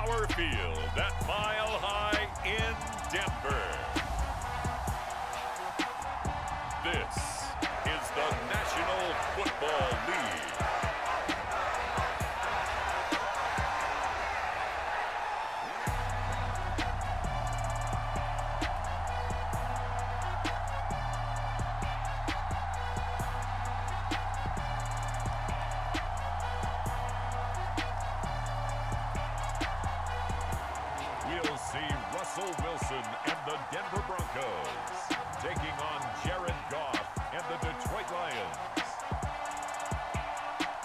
Empower Field at Mile High in Denver. This is the National Football League. We'll see Russell Wilson and the Denver Broncos taking on Jared Goff and the Detroit Lions.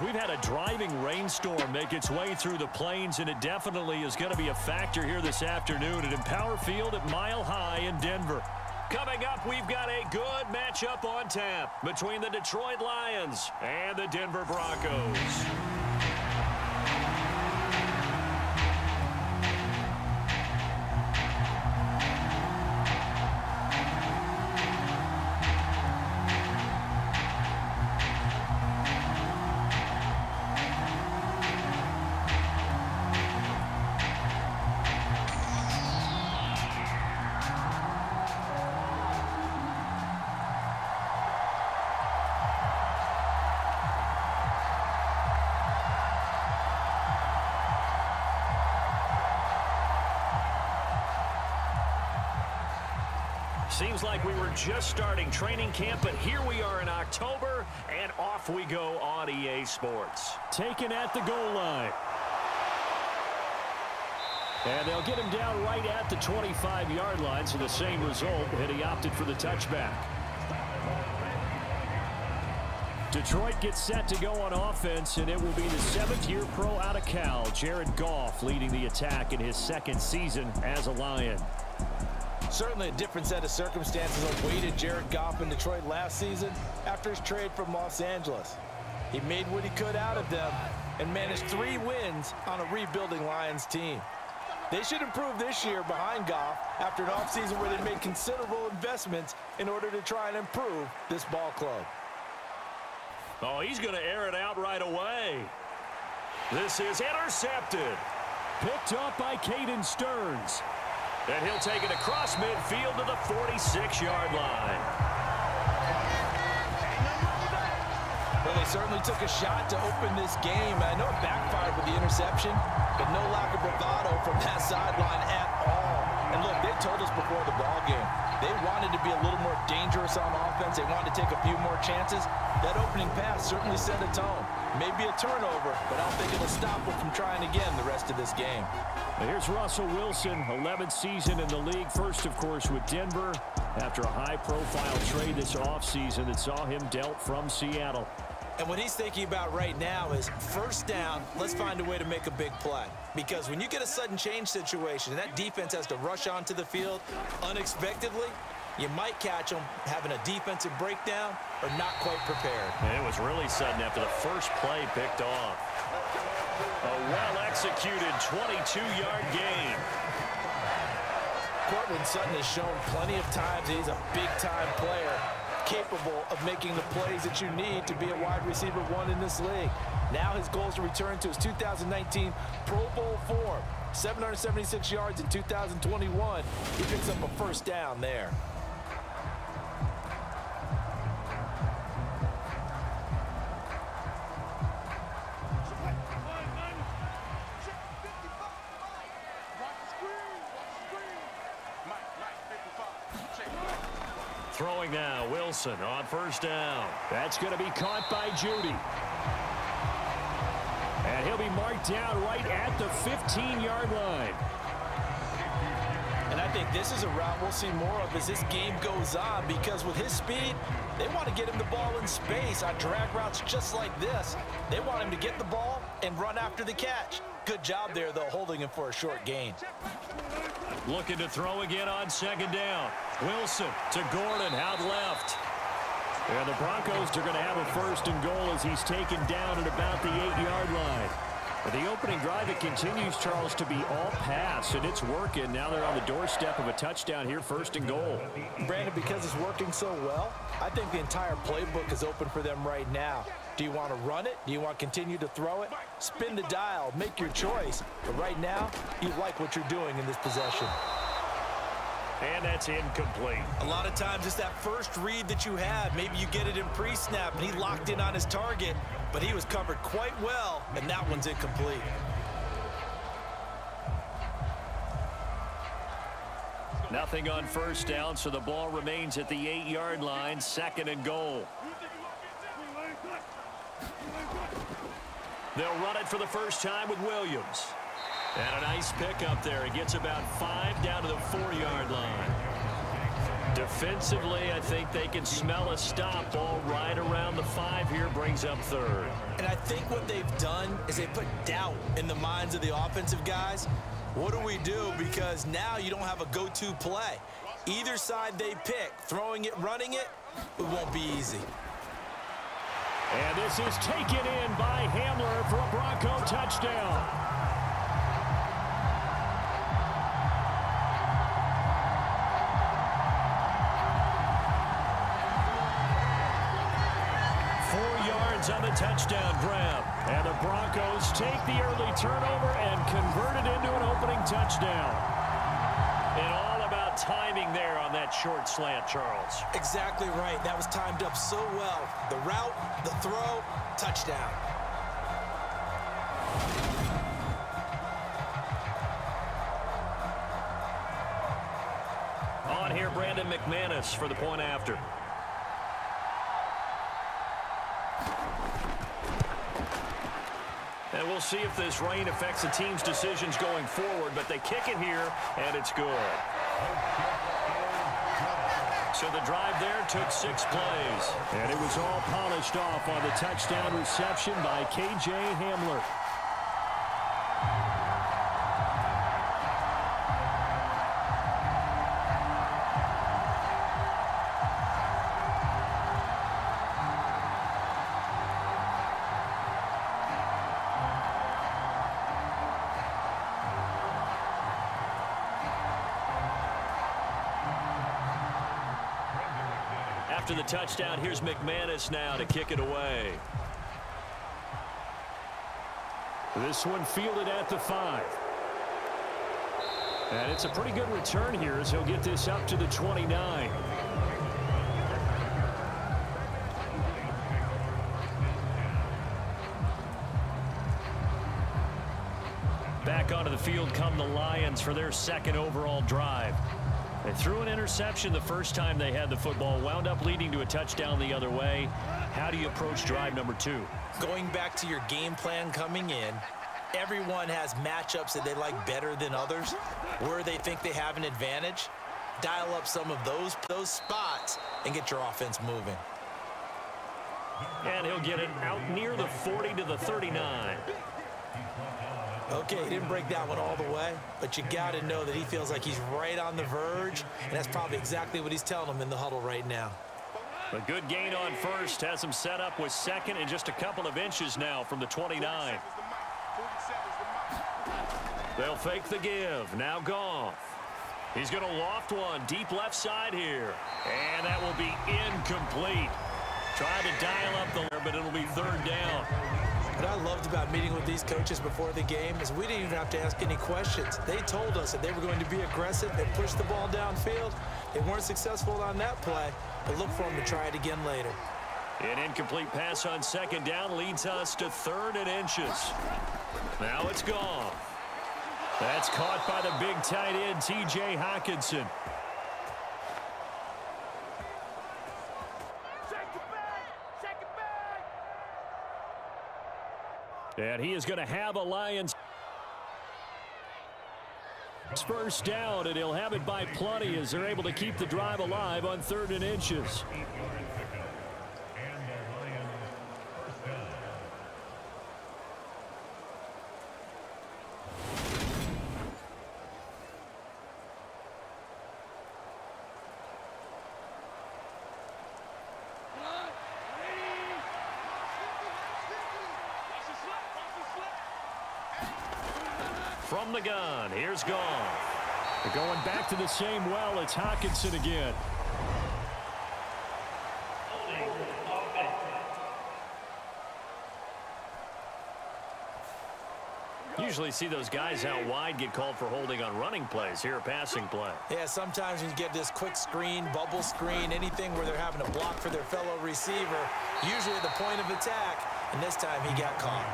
We've had a driving rainstorm make its way through the plains, and it definitely is going to be a factor here this afternoon at Empower Field at Mile High in Denver. Coming up, we've got a good matchup on tap between the Detroit Lions and the Denver Broncos. Seems like we were just starting training camp, but here we are in October, and off we go on EA Sports. Taken at the goal line. And they'll get him down right at the 25-yard line, so the same result, and he opted for the touchback. Detroit gets set to go on offense, and it will be the 7th-year pro out of Cal, Jared Goff, leading the attack in his second season as a Lion. Certainly a different set of circumstances awaited Jared Goff in Detroit last season after his trade from Los Angeles. He made what he could out of them and managed 3 wins on a rebuilding Lions team. They should improve this year behind Goff after an offseason where they made considerable investments in order to try and improve this ball club. Oh, he's going to air it out right away. This is intercepted. Picked up by Caden Stearns. And he'll take it across midfield to the 46-yard line. Well, they certainly took a shot to open this game. I know it backfired with the interception, but no lack of bravado from that sideline at all. And look, they told us before the ball game, they wanted to be a little more dangerous on offense. They wanted to take a few more chances. That opening pass certainly set a tone. Maybe a turnover, but I don't think it'll stop them from trying again the rest of this game. Here's Russell Wilson, 11th season in the league. First, of course, with Denver after a high-profile trade this offseason that saw him dealt from Seattle. And what he's thinking about right now is first down, let's find a way to make a big play. Because when you get a sudden change situation, and that defense has to rush onto the field unexpectedly, you might catch them having a defensive breakdown or not quite prepared. And it was really sudden after the first play picked off. A well-executed 22-yard gain. Cortland Sutton has shown plenty of times he's a big-time player, capable of making the plays that you need to be a wide receiver 1 in this league. Now his goal is to return to his 2019 Pro Bowl form. 776 yards in 2021. He picks up a first down there. Throwing now, Wilson on first down. That's going to be caught by Judy. And he'll be marked down right at the 15-yard line. And I think this is a route we'll see more of as this game goes on, because with his speed, they want to get him the ball in space on drag routes just like this. They want him to get the ball and run after the catch. Good job there, though, holding him for a short gain. Looking to throw again on second down. Wilson to Gordon out left. And the Broncos are going to have a first and goal as he's taken down at about the 8-yard line. The opening drive, it continues, Charles, to be all pass, and it's working. Now they're on the doorstep of a touchdown here, first and goal. Brandon, because it's working so well, I think the entire playbook is open for them right now. Do you want to run it? Do you want to continue to throw it? Spin the dial. Make your choice. But right now, you like what you're doing in this possession. And that's incomplete. A lot of times it's that first read that you have. Maybe you get it in pre-snap, and he locked in on his target, but he was covered quite well, and that one's incomplete. Nothing on first down, so the ball remains at the 8-yard line, 2nd and goal. They'll run it for the first time with Williams. And a nice pickup there. He gets about 5 down to the 4-yard line. Defensively, I think they can smell a stop. Ball right around the 5 here, brings up 3rd. And I think what they've done is they put doubt in the minds of the offensive guys. What do we do? Because now you don't have a go-to play. Either side they pick, throwing it, running it, it won't be easy. And this is taken in by Hamler for a Bronco touchdown. On the touchdown grab. And the Broncos take the early turnover and convert it into an opening touchdown. And all about timing there on that short slant, Charles. Exactly right. That was timed up so well. The route, the throw, touchdown. On here, Brandon McManus for the point after. And we'll see if this rain affects the team's decisions going forward, but they kick it here, and it's good. So the drive there took 6 plays. And it was all polished off on the touchdown reception by K.J. Hamler. After the touchdown, here's McManus now to kick it away. This one fielded at the 5. And it's a pretty good return here as he'll get this up to the 29. Back onto the field come the Lions for their 2nd overall drive. They threw an interception the first time they had the football, wound up leading to a touchdown the other way. How do you approach drive number 2? Going back to your game plan coming in, everyone has matchups that they like better than others, where they think they have an advantage. Dial up some of those spots and get your offense moving. And he'll get it out near the 40 to the 39. Okay, he didn't break that one all the way, but you got to know that he feels like he's right on the verge, and that's probably exactly what he's telling them in the huddle right now. A good gain on first, has him set up with 2nd and just a couple of inches now from the 29. They'll fake the give. Now Goff. He's going to loft one deep left side here, and that will be incomplete. Trying to dial up the but it'll be 3rd down. What I loved about meeting with these coaches before the game is we didn't even have to ask any questions. They told us that they were going to be aggressive and push the ball downfield. They weren't successful on that play, but look for them to try it again later. An incomplete pass on 2nd down leads us to 3rd and inches. Now it's gone. That's caught by the big tight end, T.J. Hockenson. And he is going to have a Lions first down, and he'll have it by plenty as they're able to keep the drive alive on 3rd and inches. From the gun, here's Goff. They're going back to the same well. It's Hockenson again. Usually see those guys out wide get called for holding on running plays. Here, a passing play. Yeah, sometimes you get this quick screen, bubble screen, anything where they're having to block for their fellow receiver, usually at the point of attack, and this time he got caught.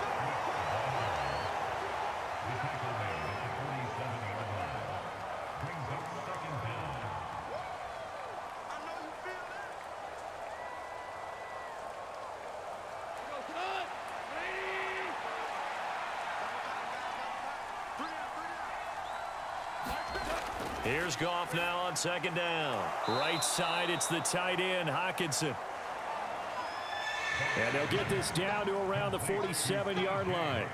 Here's Goff now on second down. Right side, it's the tight end, Hockenson. And they'll get this down to around the 47-yard line.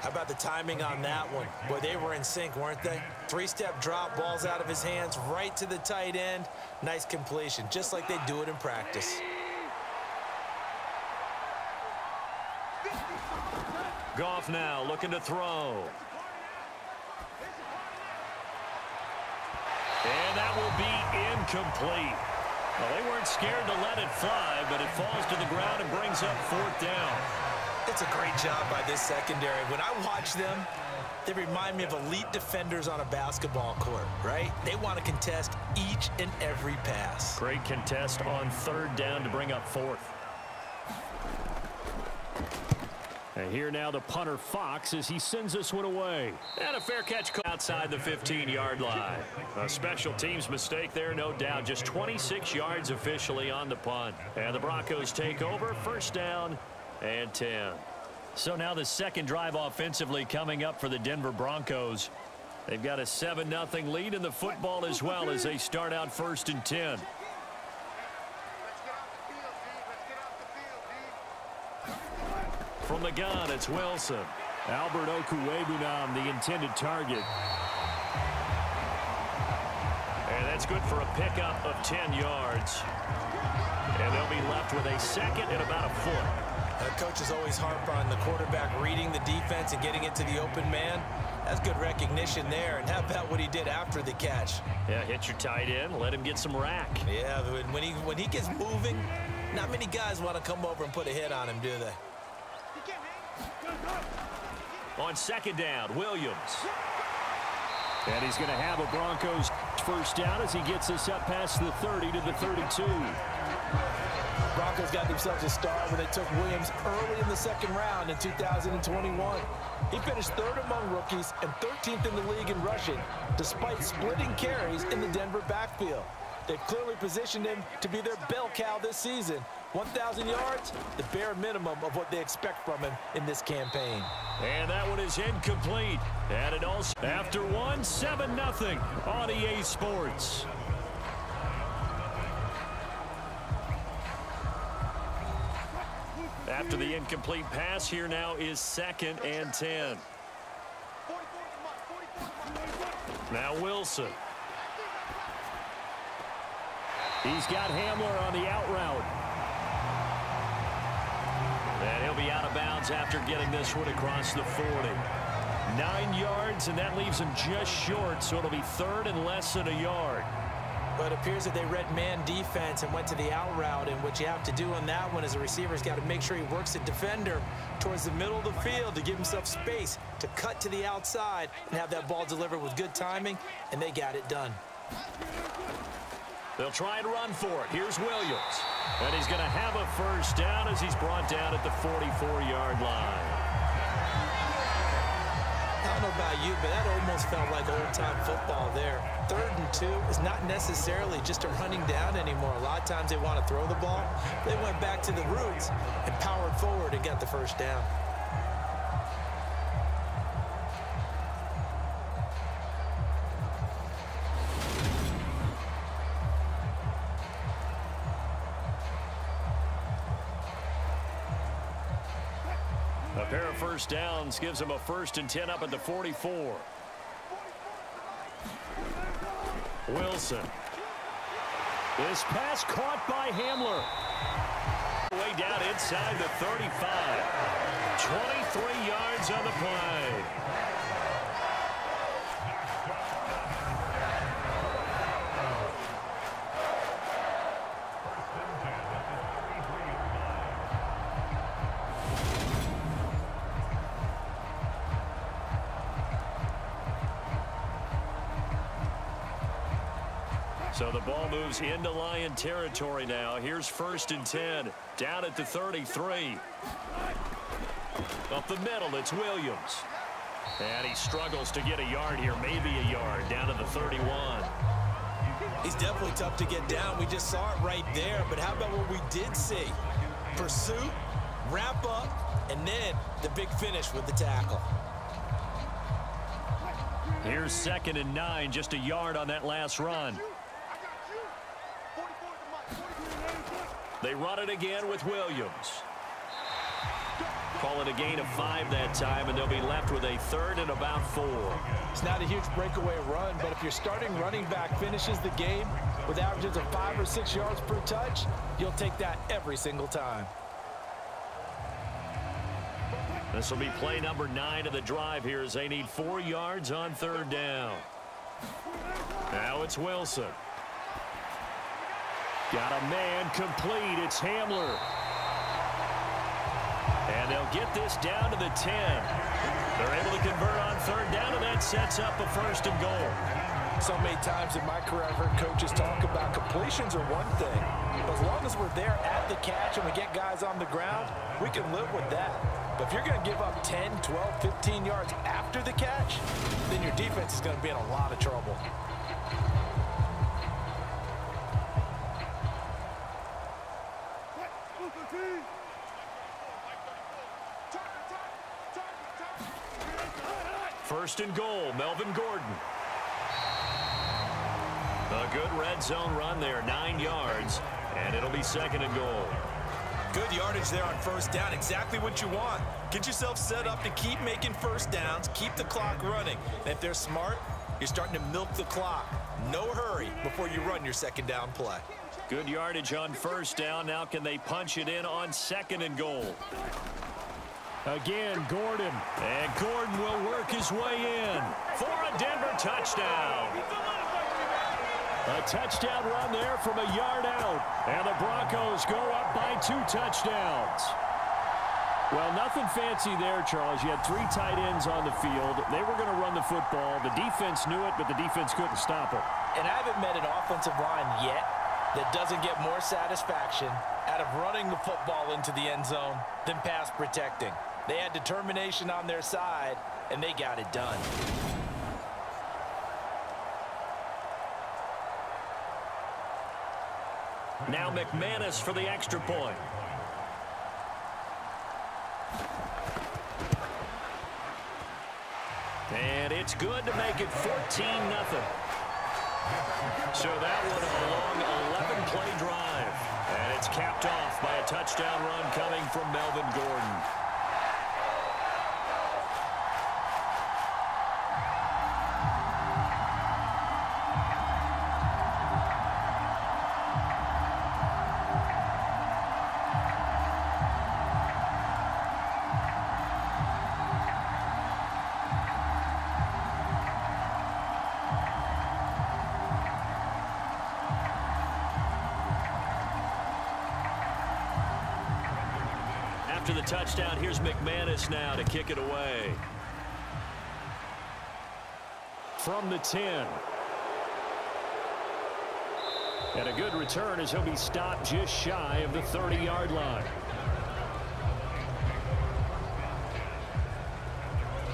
How about the timing on that one? Boy, they were in sync, weren't they? Three-step drop, balls out of his hands, right to the tight end. Nice completion, just like they do it in practice. Goff now looking to throw. And that will be incomplete. Well, they weren't scared to let it fly, but it falls to the ground and brings up fourth down. It's a great job by this secondary. When I watch them, they remind me of elite defenders on a basketball court, right? They want to contest each and every pass. Great contest on third down to bring up fourth. And here now the punter Fox as he sends this one away. And a fair catch outside the 15-yard line. A special teams mistake there, no doubt. Just 26 yards officially on the punt. And the Broncos take over, first down and 10. So now the second drive offensively coming up for the Denver Broncos. They've got a 7-0 lead in the football as well as they start out first and 10. From the gun, it's Wilson. Albert Okwuegbunam, the intended target. And that's good for a pickup of 10 yards. And they'll be left with a second and about a foot. Coaches always harp on the quarterback reading the defense and getting it to the open man. That's good recognition there. And how about what he did after the catch? Yeah, hit your tight end, let him get some rack. Yeah, when he gets moving, not many guys want to come over and put a hit on him, do they? On second down, Williams. And he's going to have a Broncos first down as he gets this up past the 30 to the 32. Broncos got themselves a start when they took Williams early in the second round in 2021. He finished third among rookies and 13th in the league in rushing, despite splitting carries in the Denver backfield. They've clearly positioned him to be their bell cow this season. 1,000 yards, the bare minimum of what they expect from him in this campaign. And that one is incomplete. And it also, after one, 7-0 on EA Sports. After the incomplete pass, here now is second and 10. Now Wilson. He's got Hamler on the out route. And he'll be out of bounds after getting this one across the 40. 9 yards, and that leaves him just short, so it'll be third and less than a yard. But it appears that they read man defense and went to the out route, and what you have to do on that one is the receiver's got to make sure he works the defender towards the middle of the field to give himself space to cut to the outside and have that ball delivered with good timing, and they got it done. They'll try and run for it. Here's Williams. And he's going to have a first down as he's brought down at the 44-yard line. I don't know about you, but that almost felt like old-time football there. 3rd and 2 is not necessarily just a running down anymore. A lot of times they want to throw the ball. They went back to the roots and powered forward and got the first down. A pair of first downs gives him a 1st and 10 up at the 44. Wilson. This pass caught by Hamler. Way down inside the 35. 23 yards on the play. So the ball moves into Lion territory now. Here's 1st and 10. Down at the 33. Up the middle, it's Williams. And he struggles to get a yard here, maybe a yard, down to the 31. He's definitely tough to get down. We just saw it right there. But how about what we did see? Pursuit, wrap up, and then the big finish with the tackle. Here's 2nd and 9, just a yard on that last run. They run it again with Williams. Call it a gain of 5 that time, and they'll be left with a 3rd and about 4. It's not a huge breakaway run, but if your starting running back finishes the game with averages of 5 or 6 yards per touch, you'll take that every single time. This will be play number 9 of the drive here as they need 4 yards on 3rd down. Now it's Wilson. Got a man complete. It's Hamler. And they'll get this down to the 10. They're able to convert on 3rd down, and that sets up a 1st and goal. So many times in my career I've heard coaches talk about completions are one thing. But as long as we're there at the catch and we get guys on the ground, we can live with that. But if you're going to give up 10, 12, 15 yards after the catch, then your defense is going to be in a lot of trouble. First and goal, Melvin Gordon. A good red zone run there, 9 yards, and it'll be 2nd and goal. Good yardage there on 1st down, exactly what you want. Get yourself set up to keep making 1st downs, keep the clock running. And if they're smart, you're starting to milk the clock. No hurry before you run your 2nd down play. Good yardage on 1st down. Now can they punch it in on 2nd and goal? Again, Gordon. And Gordon will work his way in for a Denver touchdown. A touchdown run there from a yard out. And the Broncos go up by 2 touchdowns. Well, nothing fancy there, Charles. You had 3 tight ends on the field. They were going to run the football. The defense knew it, but the defense couldn't stop it. And I haven't met an offensive line yet that doesn't get more satisfaction out of running the football into the end zone than pass protecting. They had determination on their side, and they got it done. Now McManus for the extra point. And it's good to make it 14-0. So that one a long 11-play drive. And it's capped off by a touchdown run coming from Melvin Gordon. After the touchdown, here's McManus now to kick it away. From the 10. And a good return as he'll be stopped just shy of the 30-yard line.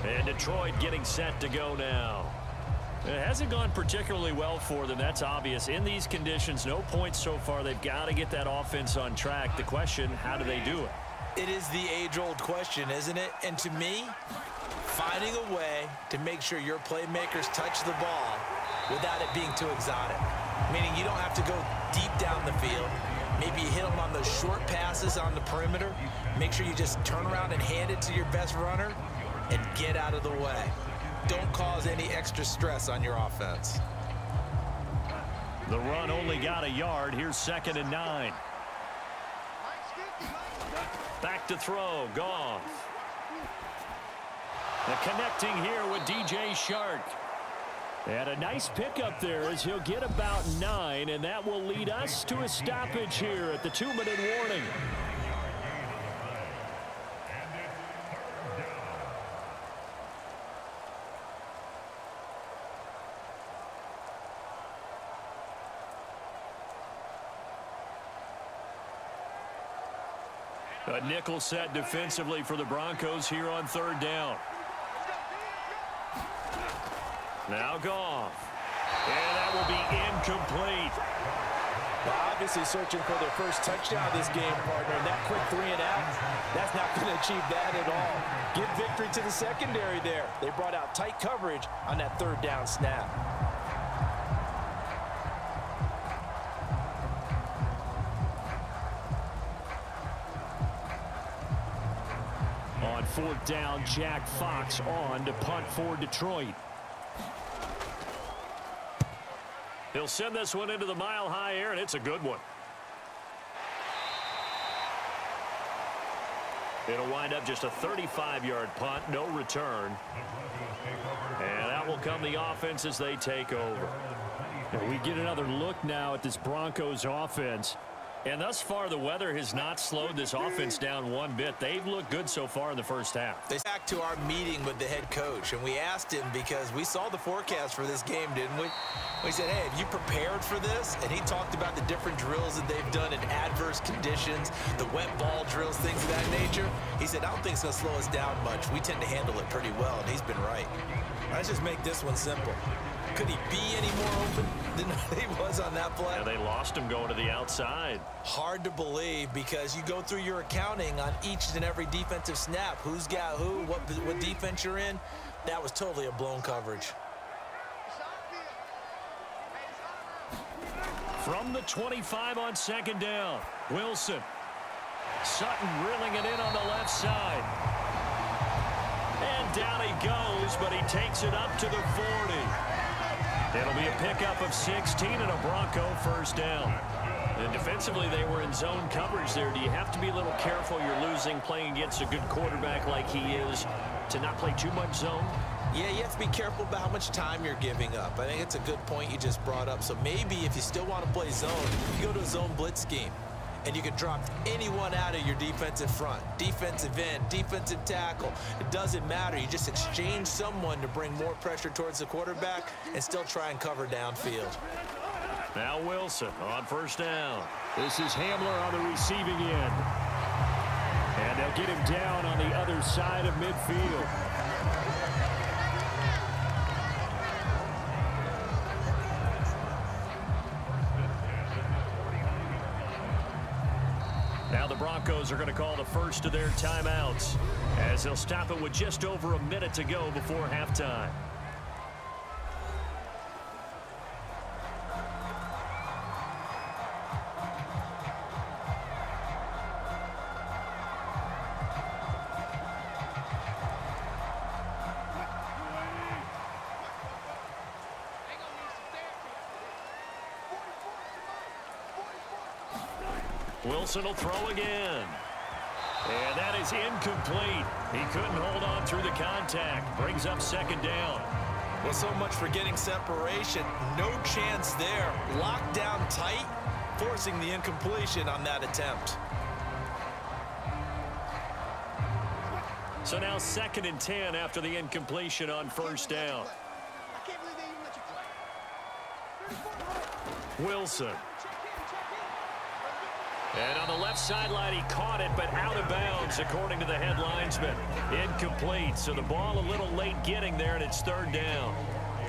And Detroit getting set to go now. It hasn't gone particularly well for them. That's obvious. In these conditions, no points so far. They've got to get that offense on track. The question, how do they do it? It is the age-old question, isn't it? And to me, finding a way to make sure your playmakers touch the ball without it being too exotic. Meaning you don't have to go deep down the field. Maybe you hit them on those short passes on the perimeter. Make sure you just turn around and hand it to your best runner and get out of the way. Don't cause any extra stress on your offense. The run only got a yard. Here's 2nd and 9. Back to throw, Goff. The connecting here with DJ Shark. And a nice pickup there as he'll get about 9, and that will lead us to a stoppage here at the 2-minute warning. A nickel set defensively for the Broncos here on third down. Now Goff. And that will be incomplete. Well, obviously searching for their first touchdown this game, partner. And that quick 3 and out, that's not going to achieve that at all. Give victory to the secondary there. They brought out tight coverage on that third down snap. On fourth down, Jack Fox on to punt for Detroit. He'll send this one into the mile-high air, and it's a good one. It'll wind up just a 35-yard punt, no return. And that will come the offense as they take over. And we get another look now at this Broncos offense. And thus far, the weather has not slowed this offense down one bit. They've looked good so far in the first half. They back to our meeting with the head coach, and we asked him because we saw the forecast for this game, didn't we? We said, hey, have you prepared for this? And he talked about the different drills that they've done in adverse conditions, the wet ball drills, things of that nature. He said, I don't think it's going to slow us down much. We tend to handle it pretty well, and he's been right. Let's just make this one simple. Could he be any more open than he was on that play? Yeah, they lost him going to the outside. Hard to believe because you go through your accounting on each and every defensive snap. Who's got who, what defense you're in. That was totally a blown coverage. From the 25 on second down, Wilson. Sutton reeling it in on the left side. And down he goes, but he takes it up to the 40. It'll be a pickup of 16 and a Bronco first down. And defensively, they were in zone coverage there. Do you have to be a little careful? You're losing playing against a good quarterback like he is to not play too much zone? Yeah, you have to be careful about how much time you're giving up. I think it's a good point you just brought up. So maybe if you still want to play zone, you go to a zone blitz scheme. And you can drop anyone out of your defensive front, defensive end, defensive tackle. It doesn't matter. You just exchange someone to bring more pressure towards the quarterback and still try and cover downfield. Now Wilson on first down. This is Hamler on the receiving end. And they'll get him down on the other side of midfield. Now the Broncos are going to call the first of their timeouts as they'll stop it with just over a minute to go before halftime. Wilson will throw again. And that is incomplete. He couldn't hold on through the contact. Brings up second down. Well, so much for getting separation. No chance there. Locked down tight, forcing the incompletion on that attempt. So now 2nd and 10 after the incompletion on first down. Wilson. And on the left sideline, he caught it, but out of bounds, according to the head linesman. Incomplete, so the ball a little late getting there, and it's 3rd down.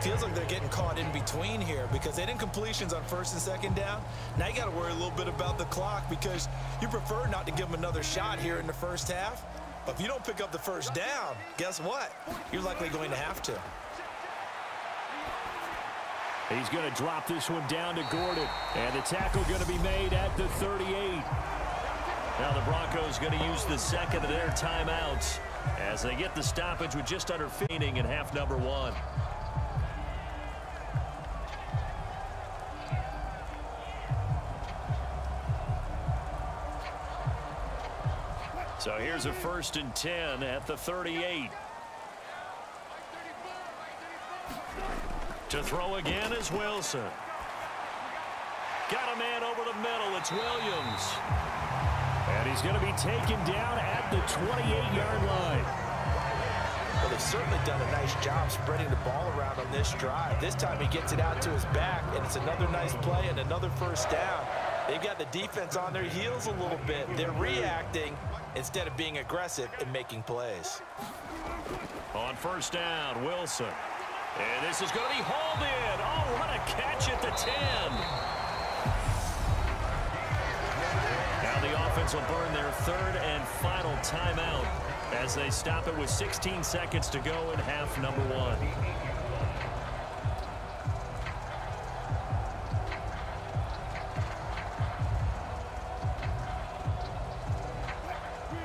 Feels like they're getting caught in between here because they had incompletions on 1st and 2nd down. Now you got to worry a little bit about the clock because you prefer not to give them another shot here in the first half. But if you don't pick up the first down, guess what? You're likely going to have to. He's going to drop this one down to Gordon. And the tackle going to be made at the 38. Now the Broncos going to use the 2nd of their timeouts as they get the stoppage with just under 15 in half number 1. So here's a 1st and 10 at the 38. To throw again is Wilson. Got a man over the middle. It's Williams. And he's going to be taken down at the 28-yard line. Well, they've certainly done a nice job spreading the ball around on this drive. This time he gets it out to his back, and it's another nice play and another first down. They've got the defense on their heels a little bit. They're reacting instead of being aggressive and making plays. On first down, Wilson. And this is going to be hauled in. Oh, what a catch at the 10. Now the offense will burn their third and final timeout as they stop it with 16 seconds to go in half number 1.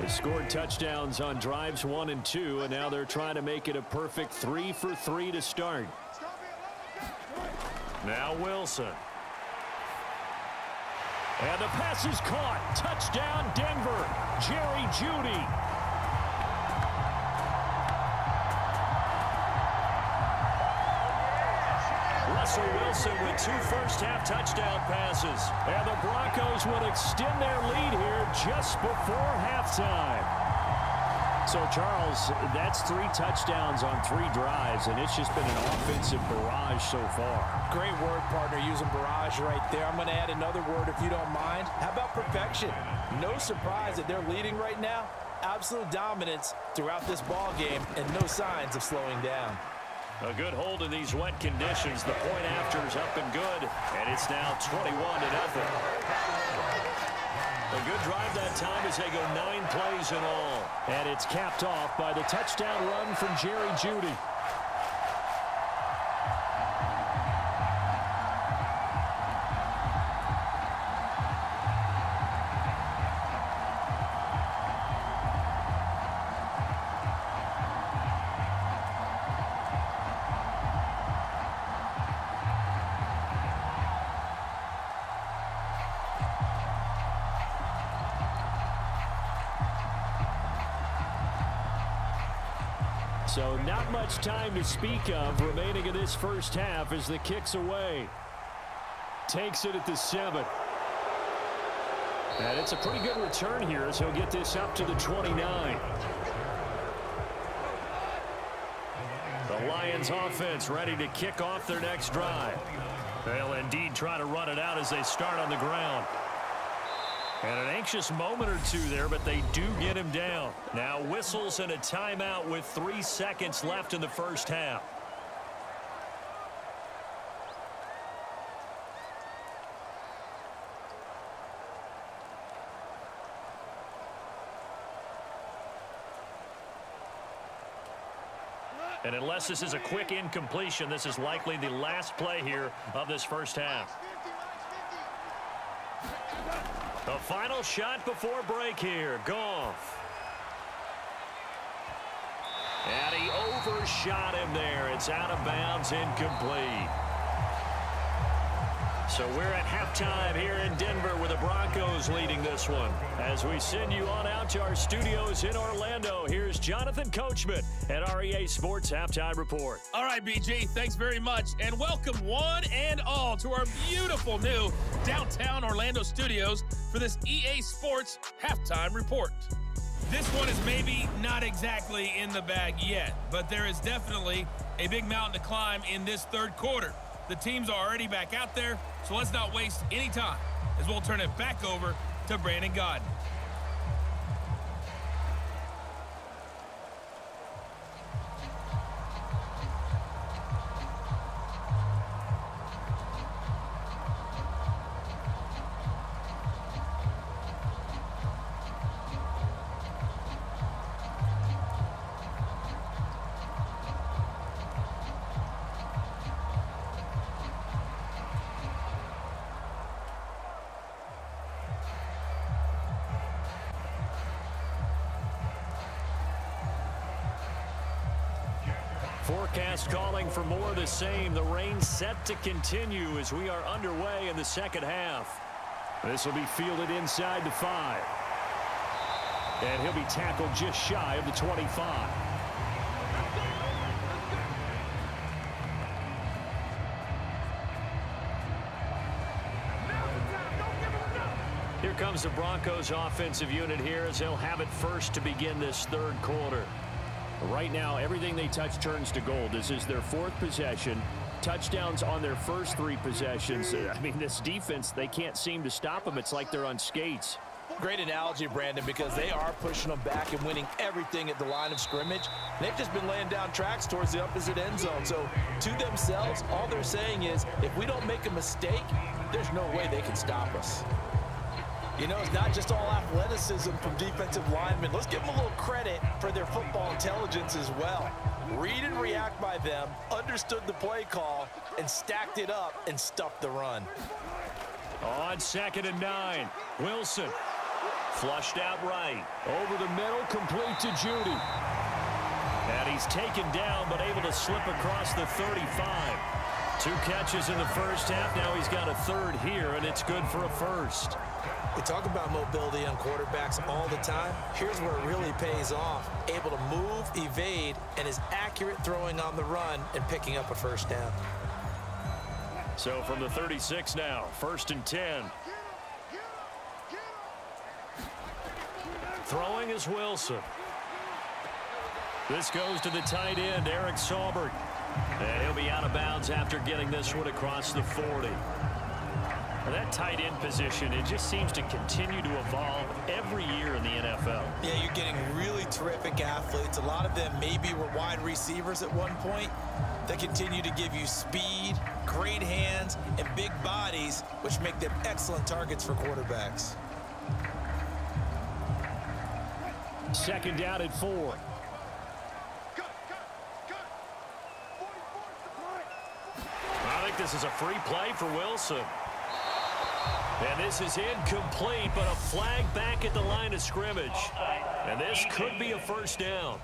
They scored touchdowns on drives 1 and 2, and now they're trying to make it a perfect 3 for 3 to start. Now Wilson. And the pass is caught. Touchdown, Denver. Jerry Jeudy. Russell Wilson with 2 first-half touchdown passes. And the Broncos would extend their lead here just before halftime. So, Charles, that's 3 touchdowns on 3 drives, and it's just been an offensive barrage so far. Great word, partner, using barrage right there. I'm going to add another word if you don't mind. How about perfection? No surprise that they're leading right now. Absolute dominance throughout this ball game and no signs of slowing down. A good hold in these wet conditions. The point after is up and good, and it's now 21-0. A good drive that time as they go 9 plays in all. And it's capped off by the touchdown run from Jerry Jeudy. So not much time to speak of remaining in this first half as the kick's away. Takes it at the 7. And it's a pretty good return here as he'll get this up to the 29. The Lions offense ready to kick off their next drive. They'll indeed try to run it out as they start on the ground. And an anxious moment or 2 there, but they do get him down. Now whistles and a timeout with 3 seconds left in the first half. And unless this is a quick incompletion, this is likely the last play here of this first half. The final shot before break here. Goff. And he overshot him there. It's out of bounds, incomplete. So we're at halftime here in Denver with the Broncos leading this one. As we send you on out to our studios in Orlando, here's Jonathan Coachman at REA Sports Halftime Report. All right, BG, thanks very much. And welcome one and all to our beautiful new downtown Orlando studios for this EA Sports Halftime Report. This one is maybe not exactly in the bag yet, but there is definitely a big mountain to climb in this third quarter. The teams are already back out there, so let's not waste any time as we'll turn it back over to Brandon Godden. Forecast calling for more of the same. The rain set to continue as we are underway in the second half. This will be fielded inside the 5. And he'll be tackled just shy of the 25. Here comes the Broncos offensive unit here as they'll have it first to begin this third quarter. Right now, everything they touch turns to gold. This is their 4th possession. touchdowns on their first 3 possessions. I mean, this defense, they can't seem to stop them. It's like they're on skates. Great analogy, Brandon, because they are pushing them back and winning everything at the line of scrimmage. They've just been laying down tracks towards the opposite end zone. So to themselves, all they're saying is, if we don't make a mistake, there's no way they can stop us. You know, it's not just all athleticism from defensive linemen. Let's give them a little credit for their football intelligence as well. Read and react by them, understood the play call, and stacked it up and stuffed the run. On 2nd and 9, Wilson. Flushed out right. Over the middle, complete to Judy. And he's taken down, but able to slip across the 35. 2 catches in the first half. Now he's got a 3rd here, and it's good for a 1st. We talk about mobility on quarterbacks all the time. Here's where it really pays off. Able to move, evade, and is accurate throwing on the run and picking up a 1st down. So from the 36 now, 1st and 10. Throwing is Wilson. This goes to the tight end, Eric Saubert. And he'll be out of bounds after getting this one across the 40. Well, that tight end position, it just seems to continue to evolve every year in the NFL. Yeah, you're getting really terrific athletes. A lot of them maybe were wide receivers at one point. They continue to give you speed, great hands, and big bodies, which make them excellent targets for quarterbacks. 2nd down at 4. I think this is a free play for Wilson. And this is incomplete, but a flag back at the line of scrimmage. And this could be a 1st down.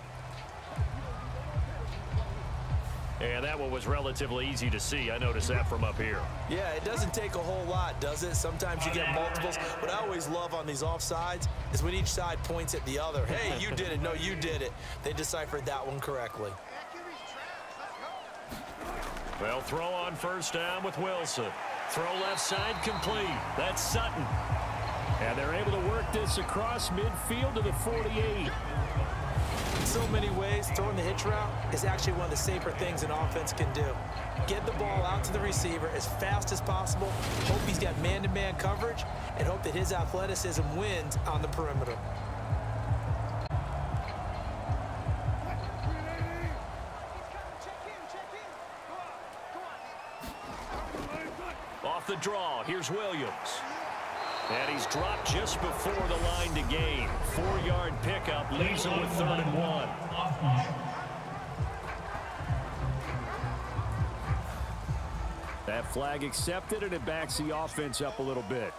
And that one was relatively easy to see. I noticed that from up here. Yeah, it doesn't take a whole lot, does it? Sometimes you get multiples. What I always love on these offsides is when each side points at the other. Hey, you did it. No, you did it. They deciphered that one correctly. Well, throw on 1st down with Wilson. Throw left side complete. That's Sutton. And they're able to work this across midfield to the 48. In so many ways, throwing the hitch route is actually one of the safer things an offense can do. Get the ball out to the receiver as fast as possible, hope he's got man-to-man coverage, and hope that his athleticism wins on the perimeter. Off the draw, here's Williams. And he's dropped just before the line to gain. 4-yard pickup leaves him with 3rd and 1. That flag accepted, and it backs the offense up a little bit.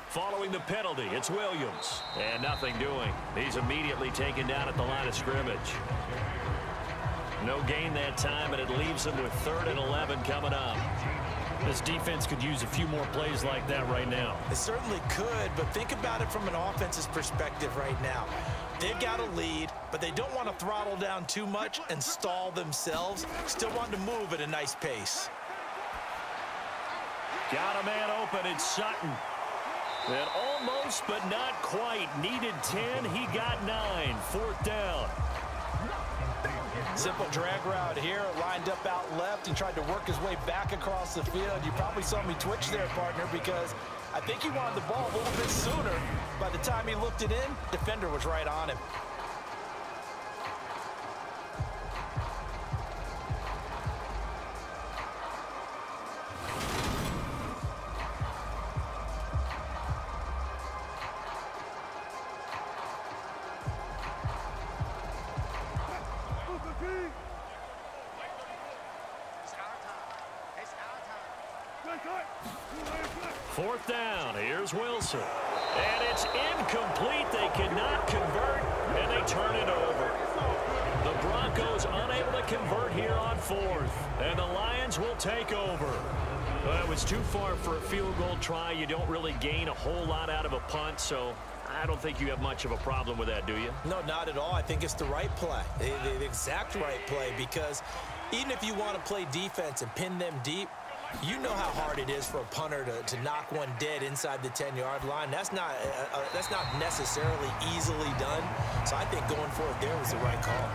Following the penalty, it's Williams. And nothing doing. He's immediately taken down at the line of scrimmage. No gain that time, and it leaves him with 3rd and 11 coming up. This defense could use a few more plays like that right now. It certainly could, but think about it from an offense's perspective right now. They've got a lead, but they don't want to throttle down too much and stall themselves. Still want to move at a nice pace. Got a man open, it's Sutton. And almost, but not quite. Needed 10, he got 9. 4th down. Simple drag route here, lined up out left and tried to work his way back across the field. You probably saw me twitch there, partner, because I think he wanted the ball a little bit sooner. By the time he looked it in, defender was right on him. Fourth down, here's Wilson. And it's incomplete. They cannot convert, and they turn it over. The Broncos unable to convert here on 4th, and the Lions will take over. Well, it was too far for a field goal try. You don't really gain a whole lot out of a punt, so I don't think you have much of a problem with that, do you? No, not at all. I think it's the right play, the exact right play, because even if you want to play defense and pin them deep, you know how hard it is for a punter to knock one dead inside the 10-yard line. That's not necessarily easily done. So I think going for it there was the right call.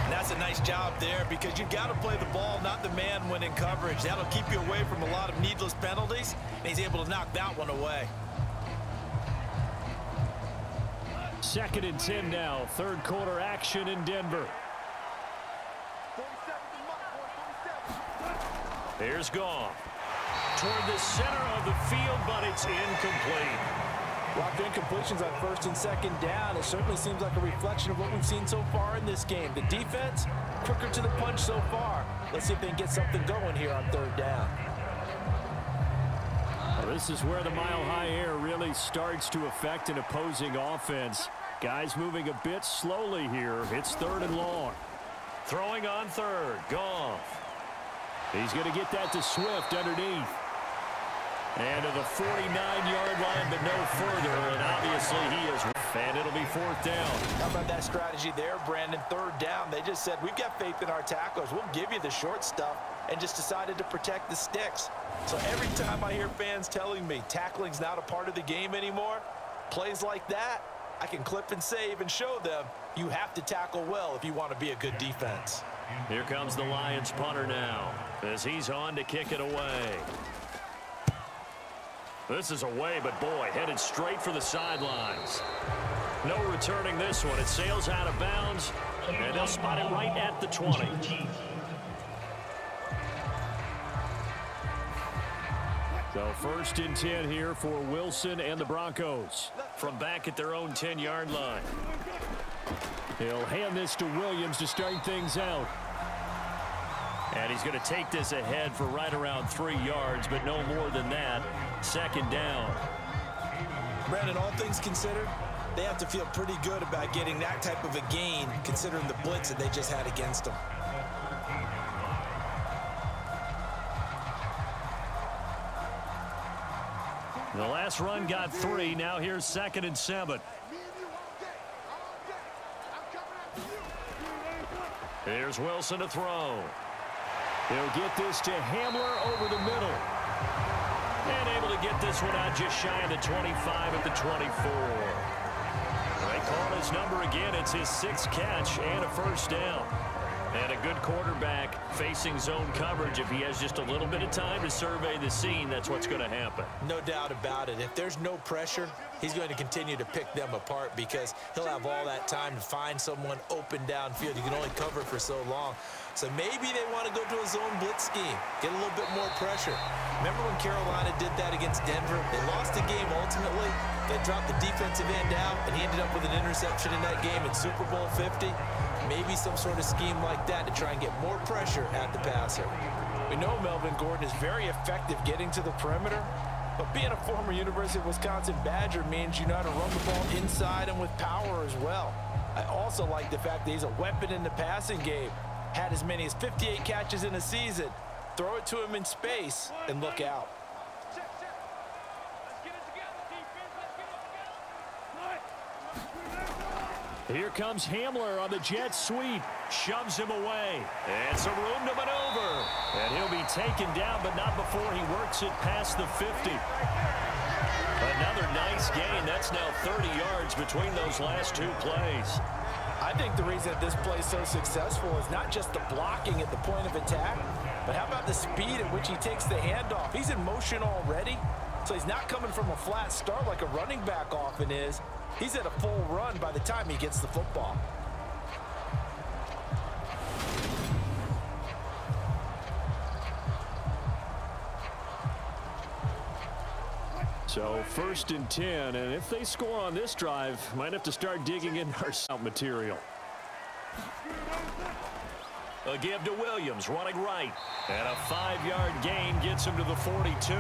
And that's a nice job there because you've got to play the ball, not the man when in coverage. That'll keep you away from a lot of needless penalties, and he's able to knock that one away. 2nd and 10 now. Third quarter action in Denver. Here's Goff. Toward the center of the field, but it's incomplete. Locked incompletions on 1st and 2nd down. It certainly seems like a reflection of what we've seen so far in this game. The defense, quicker to the punch so far. Let's see if they can get something going here on 3rd down. Well, this is where the mile-high air really starts to affect an opposing offense. Guys moving a bit slowly here. It's 3rd and long. Throwing on 3rd. Goff. He's going to get that to Swift underneath. And to the 49-yard line, but no further. And obviously he is. And it'll be 4th down. How about that strategy there, Brandon? 3rd down. They just said, we've got faith in our tacklers. We'll give you the short stuff, and just decided to protect the sticks. So every time I hear fans telling me tackling's not a part of the game anymore, plays like that, I can clip and save and show them you have to tackle well if you want to be a good defense. Here comes the Lions punter now as he's on to kick it away. This is away, but boy, headed straight for the sidelines. No returning this one. It sails out of bounds, and they'll spot it right at the 20. So 1st and 10 here for Wilson and the Broncos from back at their own 10-yard line. He'll hand this to Williams to start things out. And he's going to take this ahead for right around 3 yards, but no more than that. 2nd down. Brandon, all things considered, they have to feel pretty good about getting that type of a gain, considering the blitz that they just had against them. The last run got 3. Now here's 2nd and 7. Here's Wilson to throw. He'll get this to Hamler over the middle. And able to get this one out just shy of the 25 at the 24. They call his number again. It's his 6th catch and a 1st down. And a good quarterback facing zone coverage. If he has just a little bit of time to survey the scene, that's what's going to happen. No doubt about it. If there's no pressure, he's going to continue to pick them apart because he'll have all that time to find someone open downfield. You can only cover for so long. So maybe they want to go to a zone blitz scheme, get a little bit more pressure. Remember when Carolina did that against Denver? They lost the game ultimately. They dropped the defensive end out, and he ended up with an interception in that game in Super Bowl 50. Maybe some sort of scheme like that to try and get more pressure at the passer. We know Melvin Gordon is very effective getting to the perimeter, but being a former University of Wisconsin Badger means you know how to run the ball inside and with power as well. I also like the fact that he's a weapon in the passing game. Had as many as 58 catches in a season. Throw it to him in space and look out. Here comes Hamler on the jet sweep. Shoves him away. And some room to maneuver. And he'll be taken down, but not before he works it past the 50. Another nice gain. That's now 30 yards between those last 2 plays. I think the reason that this play is so successful is not just the blocking at the point of attack, but how about the speed at which he takes the handoff? He's in motion already, so he's not coming from a flat start like a running back often is. He's at a full run by the time he gets the football. So 1st and 10, and if they score on this drive, might have to start digging in our sound material. A give to Williams, running right. And a 5-yard gain gets him to the 42.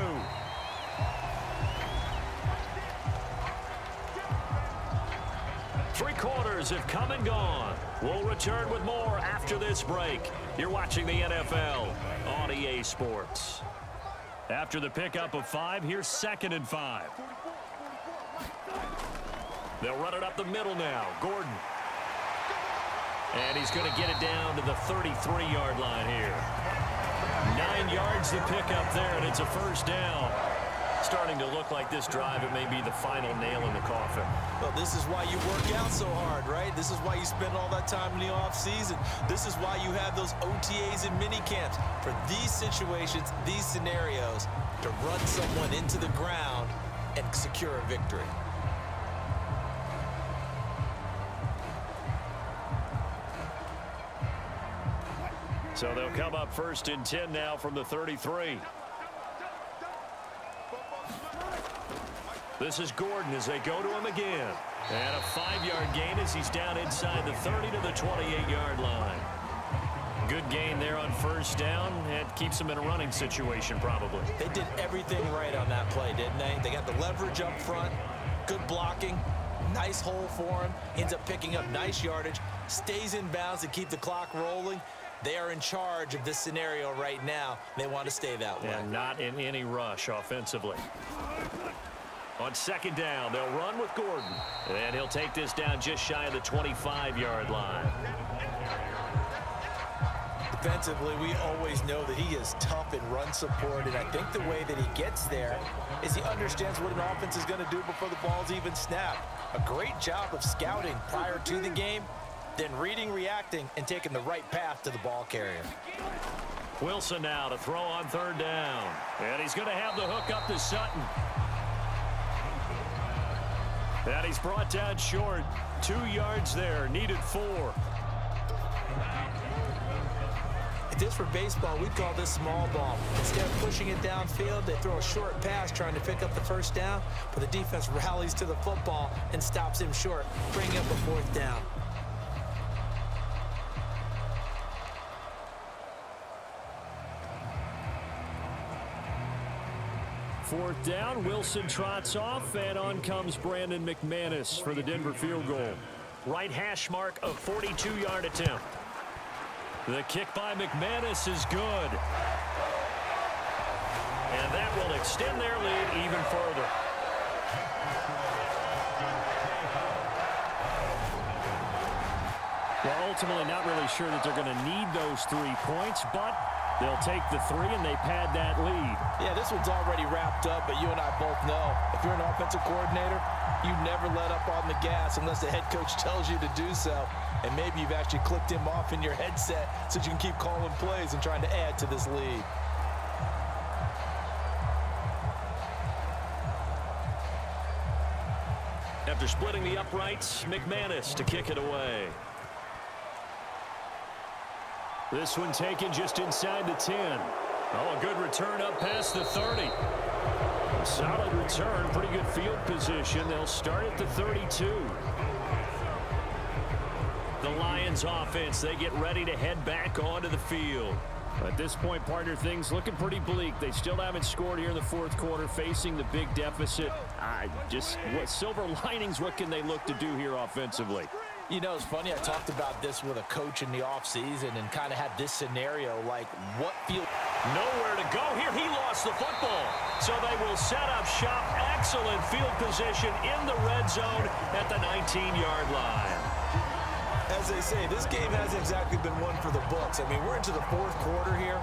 Three quarters have come and gone. We'll return with more after this break. You're watching the NFL on EA Sports. After the pickup of 5, here's 2nd and 5. They'll run it up the middle now. Gordon. And he's going to get it down to the 33-yard line here. 9 yards to pick up there, and it's a 1st down. Starting to look like this drive, it may be the final nail in the coffin. Well, this is why you work out so hard, right? This is why you spend all that time in the offseason. This is why you have those OTAs and mini camps for these situations, these scenarios, to run someone into the ground and secure a victory. So they'll come up 1st and 10 now from the 33. This is Gordon as they go to him again. And a 5-yard gain as he's down inside the 30 to the 28-yard line. Good gain there on 1st down. And keeps them in a running situation probably. They did everything right on that play, didn't they? They got the leverage up front, good blocking, nice hole for him, ends up picking up nice yardage, stays in bounds to keep the clock rolling. They are in charge of this scenario right now. They want to stay that way. And not in any rush offensively. On 2nd down, they'll run with Gordon. And he'll take this down just shy of the 25-yard line. Defensively, we always know that he is tough in run support, and I think the way that he gets there is he understands what an offense is going to do before the ball's even snapped. A great job of scouting prior to the game, then reading, reacting, and taking the right path to the ball carrier. Wilson now to throw on 3rd down. And he's going to have the hook up to Sutton. And he's brought down short. 2 yards there, needed 4. If this were baseball, we'd call this small ball. Instead of pushing it downfield, they throw a short pass trying to pick up the 1st down, but the defense rallies to the football and stops him short, bringing up a 4th down. Fourth down, Wilson trots off, and on comes Brandon McManus for the Denver field goal. Right hash mark of 42-yard attempt. The kick by McManus is good. And that will extend their lead even further. Well, ultimately not really sure that they're going to need those 3 points, but they'll take the 3 and they pad that lead. Yeah, this one's already wrapped up, but you and I both know if you're an offensive coordinator, you never let up on the gas unless the head coach tells you to do so. And maybe you've actually clicked him off in your headset so you can keep calling plays and trying to add to this lead. After splitting the uprights, McManus to kick it away. This one taken just inside the 10. Oh, a good return up past the 30. A solid return, pretty good field position. They'll start at the 32. The Lions offense, they get ready to head back onto the field. At this point, partner, things looking pretty bleak. They still haven't scored here in the 4th quarter, facing the big deficit. What silver linings, what can they look to do here offensively? You know, it's funny, I talked about this with a coach in the offseason and kind of had this scenario, like what field... Nowhere to go here. He lost the football. So they will set up shop. Excellent field position in the red zone at the 19-yard line. As they say, this game hasn't exactly been one for the books. I mean, we're into the 4th quarter here,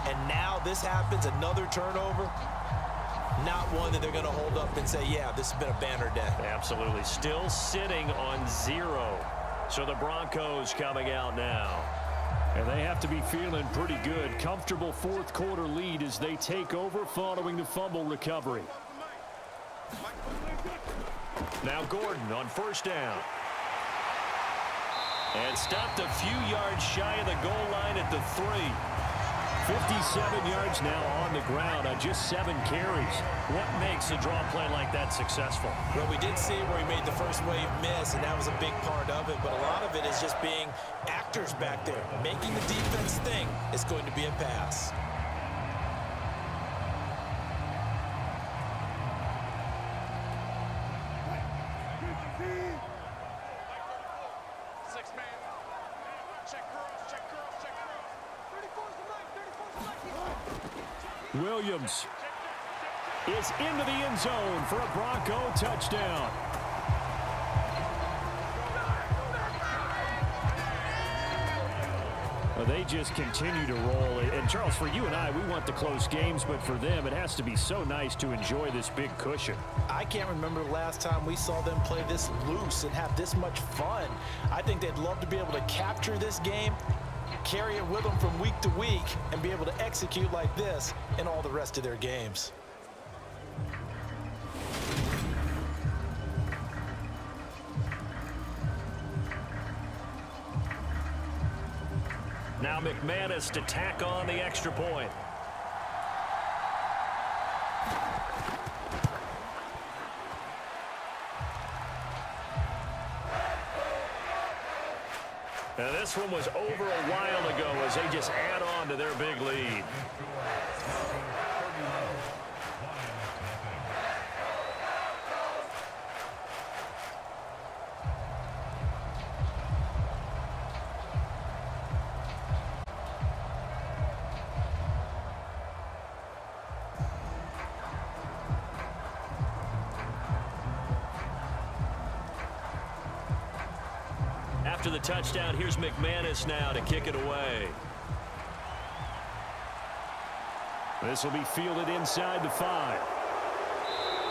and now this happens, another turnover. Not one that they're going to hold up and say, yeah, this has been a banner day. Absolutely. Still sitting on 0. So the Broncos coming out now. And they have to be feeling pretty good. Comfortable 4th quarter lead as they take over following the fumble recovery. Now Gordon on 1st down. And stopped a few yards shy of the goal line at the 3. 57 yards now on the ground on just 7 carries. What makes a draw play like that successful? Well, we did see where he made the first wave miss, and that was a big part of it. But a lot of it is just being actors back there. Making the defense think it's going to be a pass. Williams is into the end zone for a Bronco touchdown. Well, they just continue to roll. And, Charles, for you and I, we want the close games, but for them, it has to be so nice to enjoy this big cushion. I can't remember the last time we saw them play this loose and have this much fun. I think they'd love to be able to capture this game, carry it with them from week to week, and be able to execute like this in all the rest of their games. Now McManus to tack on the extra point. Now this one was over a while ago as they just add on to their big lead. After the touchdown, here's McManus now to kick it away. This will be fielded inside the 5.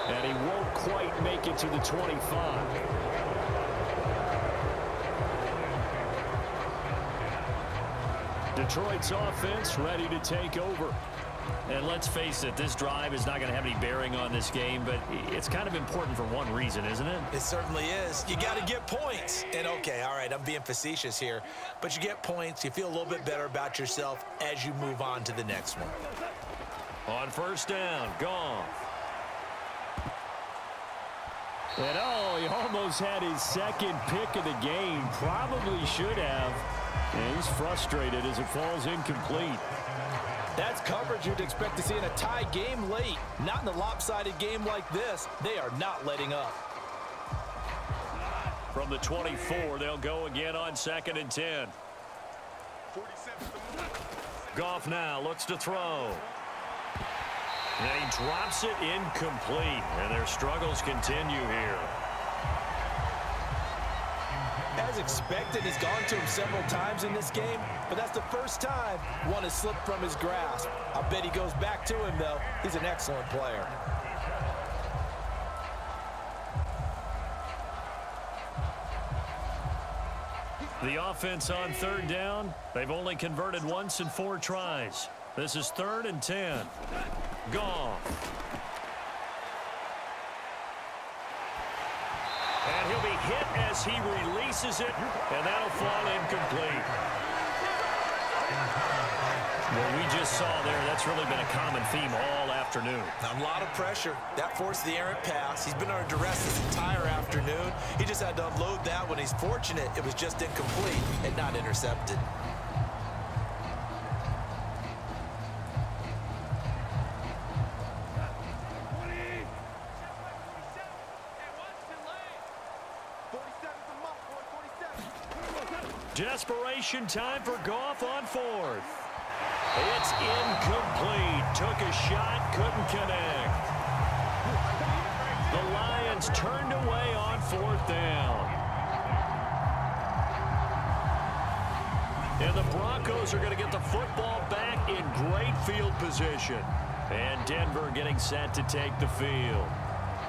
And he won't quite make it to the 25. Detroit's offense ready to take over. And let's face it, this drive is not going to have any bearing on this game, but it's kind of important for one reason, isn't it? It certainly is. You got to get points. And, okay, all right, I'm being facetious here, but you get points, you feel a little bit better about yourself as you move on to the next one. On first down, Goff. And, oh, he almost had his second pick of the game. Probably should have. And he's frustrated as it falls incomplete. That's coverage you'd expect to see in a tie game late. Not in a lopsided game like this. They are not letting up. From the 24, they'll go again on 2nd and 10. Goff now looks to throw. And he drops it incomplete. And their struggles continue here. As expected, he's gone to him several times in this game, but that's the first time one has slipped from his grasp. I bet he goes back to him, though. He's an excellent player. The offense on 3rd down. They've only converted once in 4 tries. This is 3rd and 10. Goff. And he'll be hit as he releases it, and that'll fall incomplete. What we just saw there, that's really been a common theme all afternoon. A lot of pressure. That forced the errant pass. He's been under duress this entire afternoon. He just had to unload that when he's fortunate it was just incomplete and not intercepted. Desperation time for Goff on 4th. It's incomplete. Took a shot, couldn't connect. The Lions turned away on 4th down. And the Broncos are going to get the football back in great field position. And Denver getting set to take the field.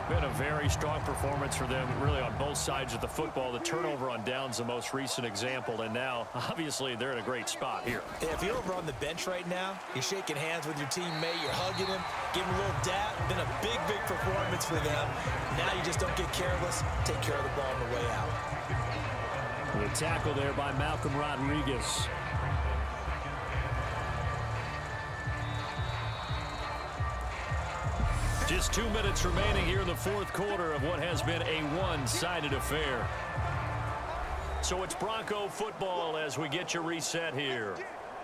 Been a very strong performance for them, really, on both sides of the football. The turnover on downs, the most recent example, and now, obviously, they're in a great spot here. Yeah, if you're over on the bench right now, you're shaking hands with your teammate, you're hugging him, giving him a little dap. Been a big, big performance for them. Now you just don't get careless. Take care of the ball on the way out. The tackle there by Malcolm Rodriguez. Just 2 minutes remaining here in the 4th quarter of what has been a one-sided affair. So it's Bronco football as we get you reset here.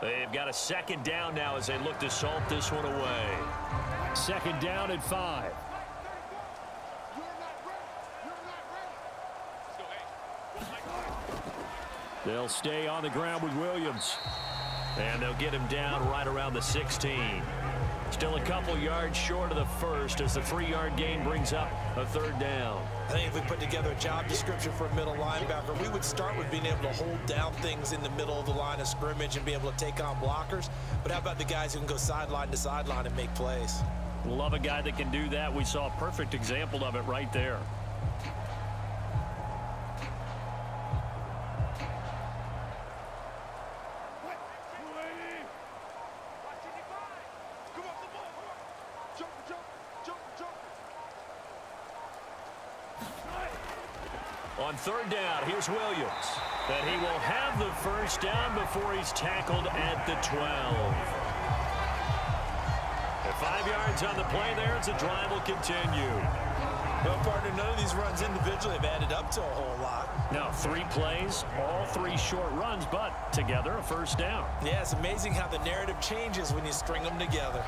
They've got a 2nd down now as they look to salt this one away. 2nd down at 5. They'll stay on the ground with Williams. And they'll get him down right around the 16. Still a couple yards short of the first as the 3-yard gain brings up a third down. I think if we put together a job description for a middle linebacker, we would start with being able to hold down things in the middle of the line of scrimmage and be able to take on blockers. But how about the guys who can go sideline to sideline and make plays? Love a guy that can do that. We saw a perfect example of it right there. On third down, here's Williams. And he will have the first down before he's tackled at the 12. And 5 yards on the play there as the drive will continue. Well, partner, none of these runs individually have added up to a whole lot. Now, 3 plays, all 3 short runs, but together a first down. Yeah, it's amazing how the narrative changes when you string them together.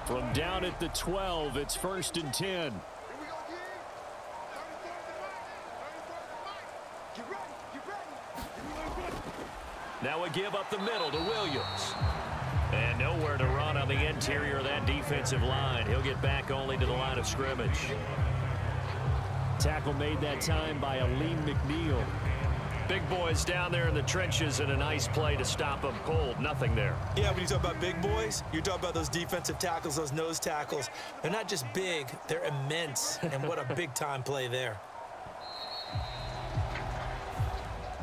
From down at the 12, it's 1st and 10. Now a give up the middle to Williams. And nowhere to run on the interior of that defensive line. He'll get back only to the line of scrimmage. Tackle made that time by Aleem McNeil. Big boys down there in the trenches and a nice play to stop them cold. Nothing there. Yeah, when you talk about big boys, you're talking about those defensive tackles, those nose tackles. They're not just big, they're immense. And what a big-time play there.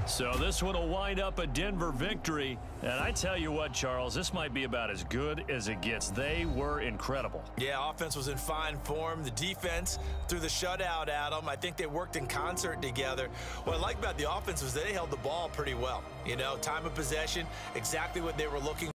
So this one will wind up a Denver victory. And I tell you what, Charles, this might be about as good as it gets. They were incredible. Yeah, offense was in fine form. The defense threw the shutout at them. I think they worked in concert together. What I like about the offense was they held the ball pretty well. You know, time of possession, exactly what they were looking